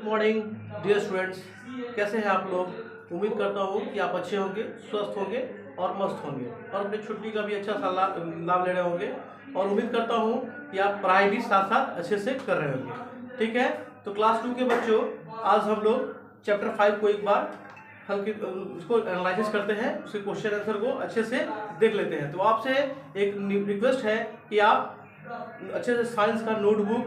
Morning dear students, कैसे हैं आप लोग। उम्मीद करता हूँ कि आप अच्छे होंगे, स्वस्थ होंगे और मस्त होंगे और अपनी छुट्टी का भी अच्छा सा लाभ ले रहे होंगे। और उम्मीद करता हूँ कि आप पढ़ाई भी साथ साथ अच्छे से कर रहे होंगे। ठीक है, तो क्लास 2 के बच्चों, आज हम लोग चैप्टर 5 को एक बार हल्के उसको एनालिसिस करते हैं, उसके क्वेश्चन आंसर को अच्छे से देख लेते हैं। तो आपसे एक रिक्वेस्ट है कि आप अच्छे से साइंस का नोटबुक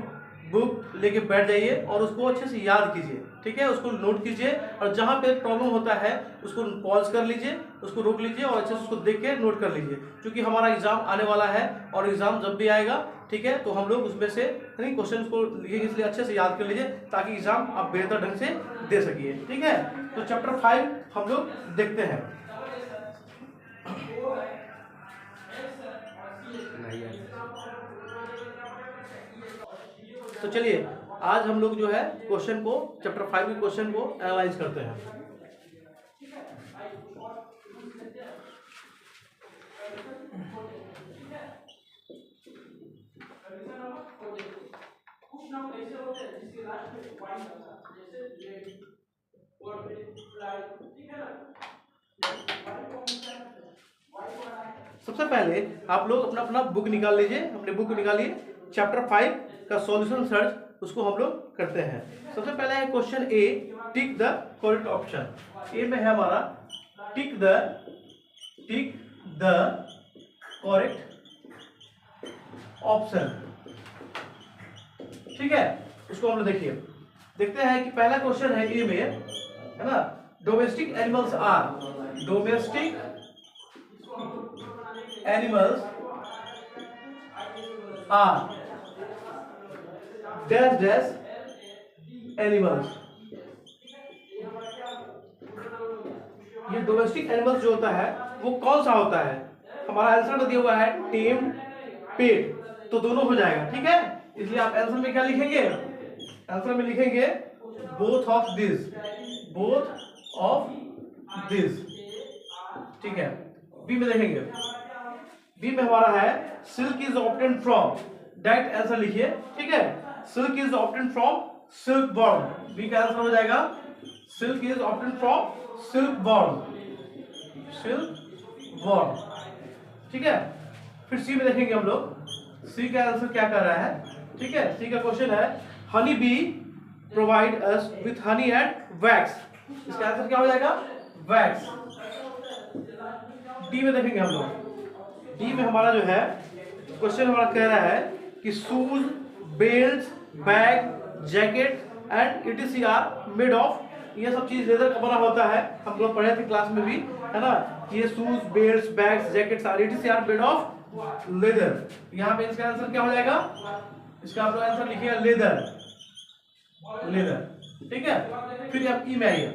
बुक लेके बैठ जाइए और उसको अच्छे से याद कीजिए। ठीक है, उसको नोट कीजिए और जहाँ पे प्रॉब्लम होता है उसको पॉज कर लीजिए, उसको रोक लीजिए और अच्छे से उसको देख के नोट कर लीजिए, क्योंकि हमारा एग्जाम आने वाला है और एग्जाम जब भी आएगा, ठीक है, तो हम लोग उसमें से क्वेश्चन को लिखेंगे, इसलिए अच्छे से याद कर लीजिए ताकि एग्जाम आप बेहतर ढंग से दे सकिए। ठीक है, तो चैप्टर 5 हम लोग देखते हैं। तो चलिए आज हम लोग जो है क्वेश्चन को, चैप्टर 5 के क्वेश्चन को एनालाइज करते हैं। सबसे पहले आप लोग अपना अपना बुक निकाल लीजिए, अपने बुक निकालिए, चैप्टर 5 का सॉल्यूशन सर्च उसको हम लोग करते हैं। सबसे पहले है question A, tick the correct option. A में है हमारा टिक द करेक्ट ऑप्शन। ठीक है, उसको हम लोग देखते हैं कि पहला क्वेश्चन है ए में, है ना, domestic animals are dash animals. ये डोमेस्टिक एनिमल्स जो होता है वो कौन सा होता है? हमारा आंसर में दिया हुआ है टेम, पेट, तो दोनों हो जाएगा। ठीक है, इसलिए आप आंसर में क्या लिखेंगे? आंसर में लिखेंगे बोथ ऑफ दिस। ठीक है, बी में देखेंगे, बी में हमारा है silk is obtained from, direct answer लिखिए। ठीक है, silk is obtained from silkworm. B का आंसर हो जाएगा silk is obtained from silkworm. ठीक है, फिर सी में देखेंगे हम लोग, सी का आंसर क्या कर रहा है? ठीक है, सी का क्वेश्चन है honey bee provide us with honey and wax. इसका आंसर क्या हो जाएगा? वैक्स। डी में देखेंगे हम लोग, डी में हमारा जो है क्वेश्चन हमारा कह रहा है कि shoes, belt, bag, jacket and etc are made of. ये सब चीज लेदर का बना होता है, हम लोग पढ़े थे क्लास में भी, है ना। ये shoes, belts, bags, jackets are etc are made of leather. यहाँ पे इसका आंसर क्या हो जाएगा? इसका आप लोग आंसर लिखिएगा लेदर। ठीक है, फिर आप ई में आइए।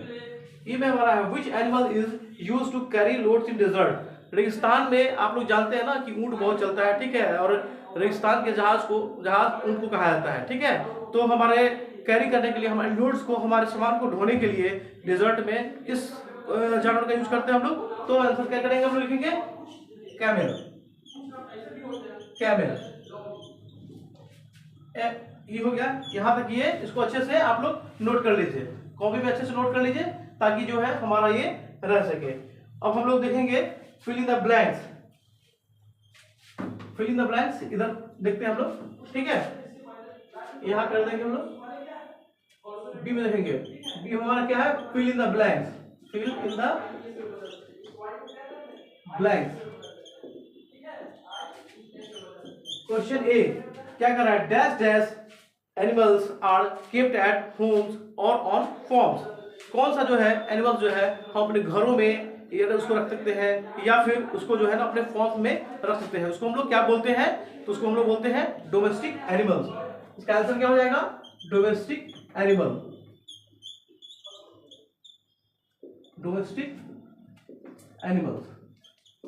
ई में हमारा है which animal is used to carry loads in desert. रेगिस्तान में आप लोग जानते हैं ना कि ऊंट बहुत चलता है। ठीक है, और रेगिस्तान के जहाज ऊंट को कहा जाता है। ठीक है, तो हमारे कैरी करने के लिए, हमारे लोड्स को, हमारे सामान को ढोने के लिए डेजर्ट में किस जानवर का यूज करते हैं हम लोग? तो आंसर क्या करेंगे हम लोग? लिखेंगे कैमल। ये हो गया यहाँ तक। ये इसको अच्छे से आप लोग नोट कर लीजिए, कॉपी में अच्छे से नोट कर लीजिए ताकि जो है हमारा ये रह सके। अब हम लोग देखेंगे फिल इन द ब्लैंक्स। इधर देखते हैं हम लोग। ठीक है, यहां कर देंगे हम लोग। बी में देखेंगे, बी हमारा क्या है? Fill in the blanks. Question A क्या कर रहा है? Dash animals are kept at homes और ऑन फॉर्म्स। कौन सा जो है एनिमल्स जो है हम अपने घरों में उसको रख सकते हैं या फिर उसको जो है ना अपने फॉर्म में रख सकते हैं। उसको हम लोग क्या बोलते हैं? तो उसको हम लोग बोलते हैं डोमेस्टिक एनिमल्स। इसका आंसर क्या हो जाएगा? Domestic animals.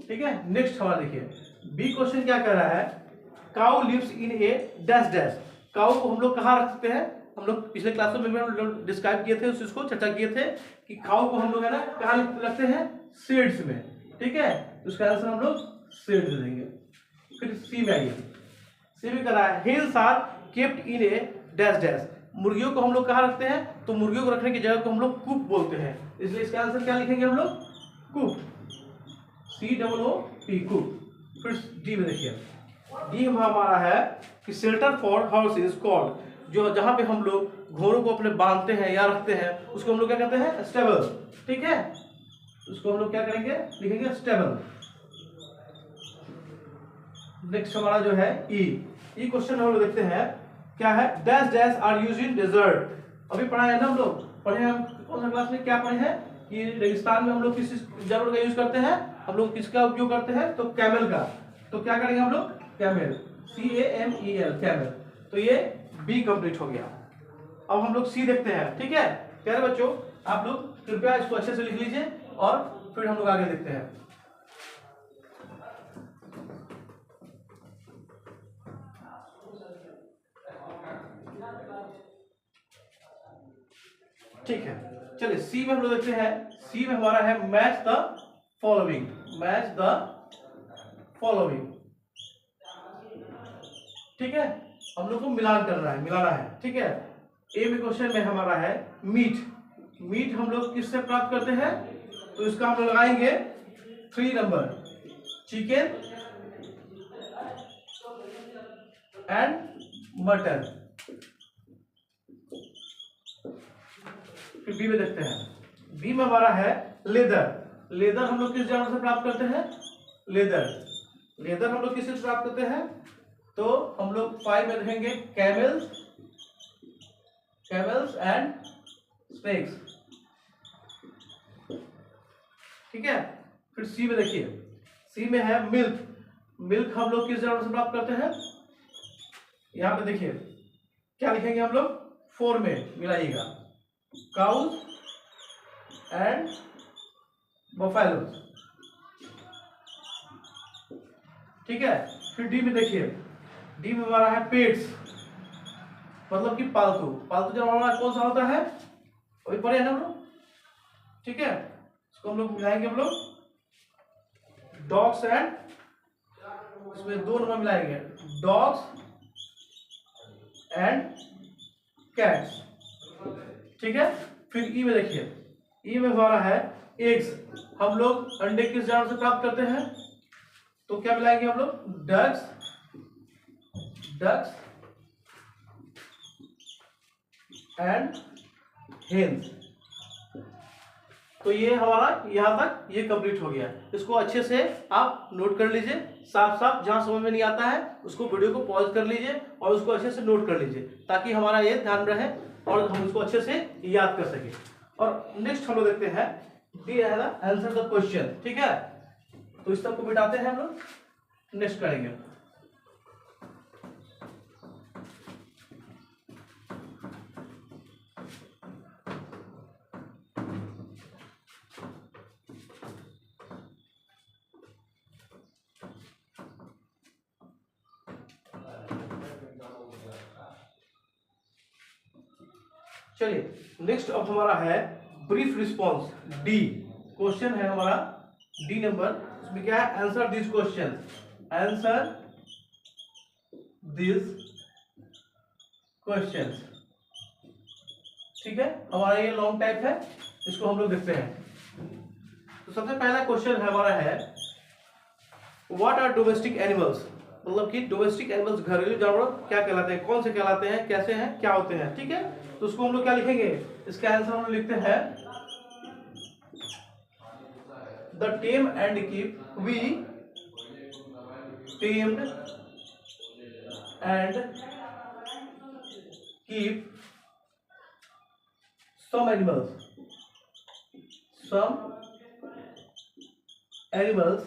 ठीक है, नेक्स्ट हमारा देखिए, बी क्वेश्चन क्या कर रहा है? Cow lives in a dash. Cow को हम लोग कहाँ रख सकते हैं? हम लोग पिछले क्लास में हम लोग डिस्क्राइब किए थे, उसको चर्चा किए थे कि काउ को हम लोग है ना कहाँ रखते हैं? सीड्स में। ठीक है, उसका आंसर हम लोग सीड्स देंगे। फिर सी में आइए, सी में कर रहा है hills are kept in a dash. मुर्गियों को हम लोग कहाँ रखते हैं, तो मुर्गियों को रखने की जगह को हम लोग कूप बोलते हैं, इसलिए इसका आंसर क्या लिखेंगे हम लोग, कूप, COOP, कूप। फिर डी में देखिए, डी में हमारा है कि shelter for horse is called, जो जहाँ पे हम लोग घोड़ों को अपने बांधते हैं या रखते हैं उसको हम लोग क्या कहते हैं, स्टेबल। ठीक है, उसको हम लोग क्या करेंगे, लिखेंगे स्टेबल। नेक्स्ट हमारा जो है ई क्वेश्चन हम लोग देखते हैं क्या है, dash dash are used in desert. अभी पढ़ा है ना हम लोग, पढ़े हैं हम कौन सा क्लास में, क्या पढ़े हैं कि रेगिस्तान में हम लोग किस जानवर का यूज करते हैं, हम लोग किसका उपयोग करते हैं, तो कैमल का। तो क्या करेंगे हम लोग, कैमल, CAMEL, कैमल। तो ये बी कंप्लीट हो गया। अब हम लोग सी देखते हैं। ठीक है प्यारे बच्चों, आप लोग कृपया इसको अच्छे से लिख लीजिए और फिर हम लोग आगे देखते हैं। ठीक है, चलिए सी में हम लोग देखते हैं। सी में हमारा है match the following, match the following. ठीक है, हम लोग को मिलान करना है, मिलाना है। ठीक है, ए में क्वेश्चन में हमारा है मीट, मीट हम लोग किससे प्राप्त करते हैं, तो इसका हम लोग लगाएंगे 3 नंबर, चिकन एंड मटन। फिर बी में देखते हैं, बी में हमारा है लेदर, लेदर हम लोग किस जानवर से प्राप्त करते हैं, लेदर, लेदर हम लोग किससे प्राप्त करते हैं, तो हम लोग 5 में रहेंगे कैमल्स, कैमल्स एंड स्नेक्स। ठीक है, फिर सी में देखिए, सी में है मिल्क, मिल्क हम लोग किस जानवर से प्राप्त करते हैं, यहां पे देखिए क्या लिखेंगे हम लोग, 4 में मिलाइएगा, काउज एंड बफेलोज। ठीक है, फिर डी में देखिए, डी में हमारा है पेट्स, मतलब कि पालतू, पालतू जानवर हमारा कौन सा होता है, वही पढ़े हैं ना हम लोग। ठीक है, इसको हम लोग मिलाएंगे, हम लोग डॉग्स एंड, इसमें 2 नंबर मिलाएंगे, डॉग्स एंड कैट्स। ठीक है, फिर ई में देखिए, ई में हमारा है एग्स, हम लोग अंडे किस जानवर से प्राप्त करते हैं, तो क्या मिलाएंगे हम लोग, डक्स, डक्स एंड हेन्स। तो ये हमारा यहां तक ये कंप्लीट हो गया। इसको अच्छे से आप नोट कर लीजिए, साफ साफ, जहां समझ में नहीं आता है उसको वीडियो को पॉज कर लीजिए और उसको अच्छे से नोट कर लीजिए, ताकि हमारा ये ध्यान रहे और हम उसको अच्छे से याद कर सके। और नेक्स्ट हम लोग देखते हैं, डी है ना, आंसर द क्वेश्चन। ठीक है, तो इस सबको मिटाते हैं हम लोग, नेक्स्ट करेंगे। चलिए नेक्स्ट अब हमारा है ब्रीफ रिस्पॉन्स, डी क्वेश्चन है हमारा, डी नंबर। इसमें क्या है, answer this question, answer this question. ठीक है, हमारा ये लॉन्ग टाइप है, इसको हम लोग देखते हैं। तो सबसे पहला क्वेश्चन हमारा है व्हाट आर डोमेस्टिक एनिमल्स, मतलब कि डोमेस्टिक एनिमल्स घरेलू जानवर क्या कहलाते हैं, कौन से कहलाते हैं, कैसे हैं, क्या होते हैं। ठीक है, तो उसको हम लोग क्या लिखेंगे, इसका आंसर हम लोग लिखते हैं the tame and keep, we tamed and keep some animals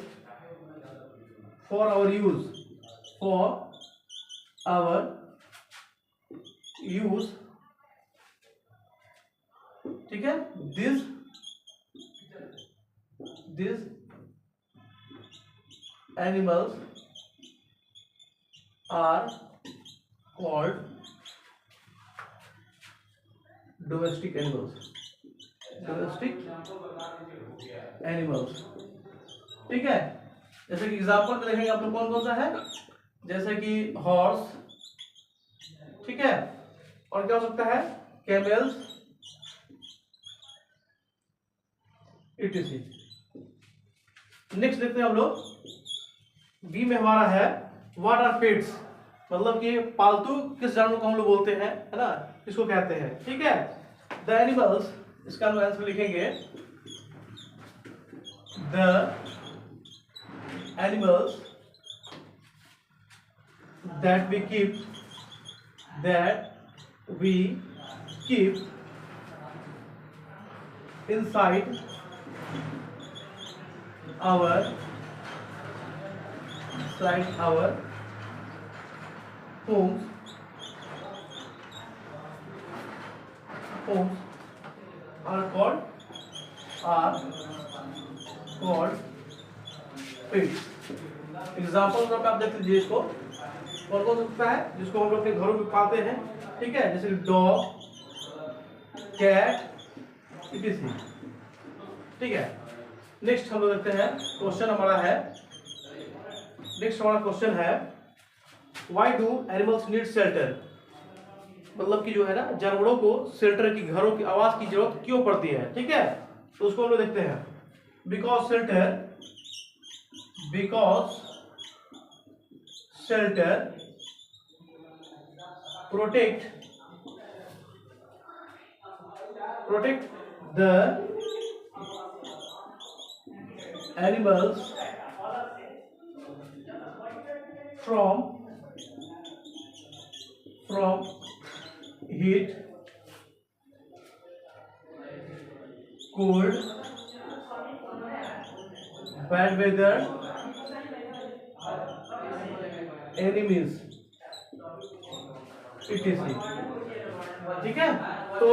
for our use, ठीक है, these animals are called domestic animals, domestic animals. ठीक है, जैसे कि एग्जांपल में देखेंगे आप लोग कौन कौन सा है, जैसे कि हॉर्स, ठीक है, और क्या हो सकता है, कैमल्स, etc। नेक्स्ट देखते हैं हम लोग, बी में हमारा है व्हाट आर पेट्स, मतलब कि पालतू किस जानवर को हम लोग बोलते हैं, है ना, इसको कहते हैं, ठीक है। द एनिमल्स, इसका हम आंसर लिखेंगे, the animals that we keep inside our homes are called pets। Example आप देख लीजिए इसको, कौन कौन सकता है जिसको हम लोग अपने घरों में पालते हैं, ठीक है, जैसे डॉग, कैट, etc। ठीक है। नेक्स्ट हम लोग देखते हैं, क्वेश्चन हमारा है, नेक्स्ट हमारा क्वेश्चन है, why do animals need shelter, मतलब कि जो है ना, जानवरों को शेल्टर की, घरों की, आवास की जरूरत क्यों पड़ती है, ठीक है। तो उसको हम लोग देखते हैं, because shelter protect the animals from heat, cold, bad weather, enemies, etc। ठीक है। तो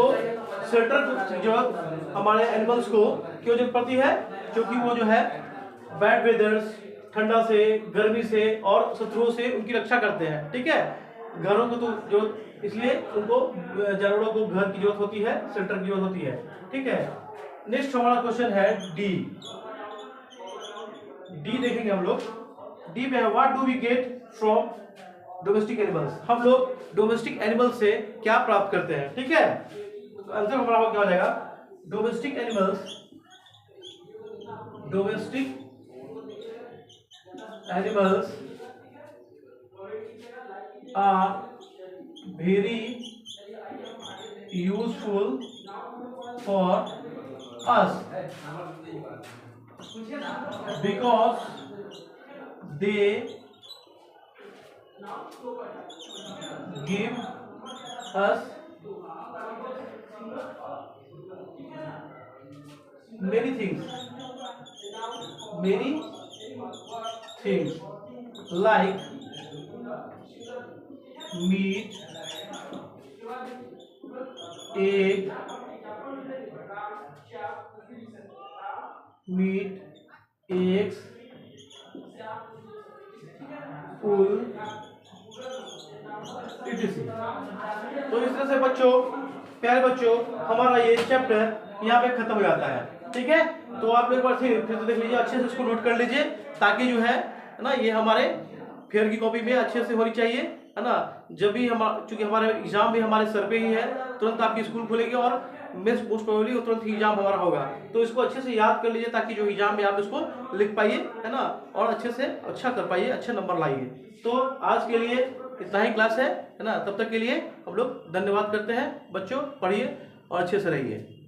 शेल्टर जो हमारे एनिमल्स को क्यों जरूरत पड़ती है, क्योंकि वो जो है बैड वेदर्स, ठंडा से, गर्मी से और शत्रुओं से उनकी रक्षा करते हैं, ठीक है। घरों को तो जो, इसलिए उनको, जानवरों को घर की जरूरत होती है, शेल्टर की जरूरत होती है, ठीक है। नेक्स्ट हमारा क्वेश्चन है डी देखेंगे हम लोग। डी में what do we get from domestic animals, हम लोग डोमेस्टिक एनिमल से क्या प्राप्त करते हैं, ठीक है। आंसर हमारा क्या हो जाएगा, domestic animals are very useful for us because they give us many things like meat, egg, eggs, wool, etc। तो इस तरह से बच्चों, प्यारे बच्चों, हमारा ये चैप्टर यहाँ पे खत्म हो जाता है, ठीक है। तो आप एक बार फिर से देख लीजिए, अच्छे से इसको नोट कर लीजिए, ताकि जो है ना, ये हमारे फेयर की कॉपी में अच्छे से होनी चाहिए, है ना। जब भी हम, चूंकि हमारे एग्जाम भी हमारे सर पे ही है, तुरंत आपकी स्कूल खुलेगी और मोस्ट प्रोबेबली तुरंत ही एग्जाम हमारा होगा। तो इसको अच्छे से याद कर लीजिए, ताकि जो एग्जाम में आप इसको लिख पाइए, है ना, और अच्छे से अच्छा कर पाइए, अच्छे नंबर लाइए। तो आज के लिए इतना ही क्लास है ना। तब तक के लिए हम लोग धन्यवाद करते हैं। बच्चों पढ़िए और अच्छे से रहिए।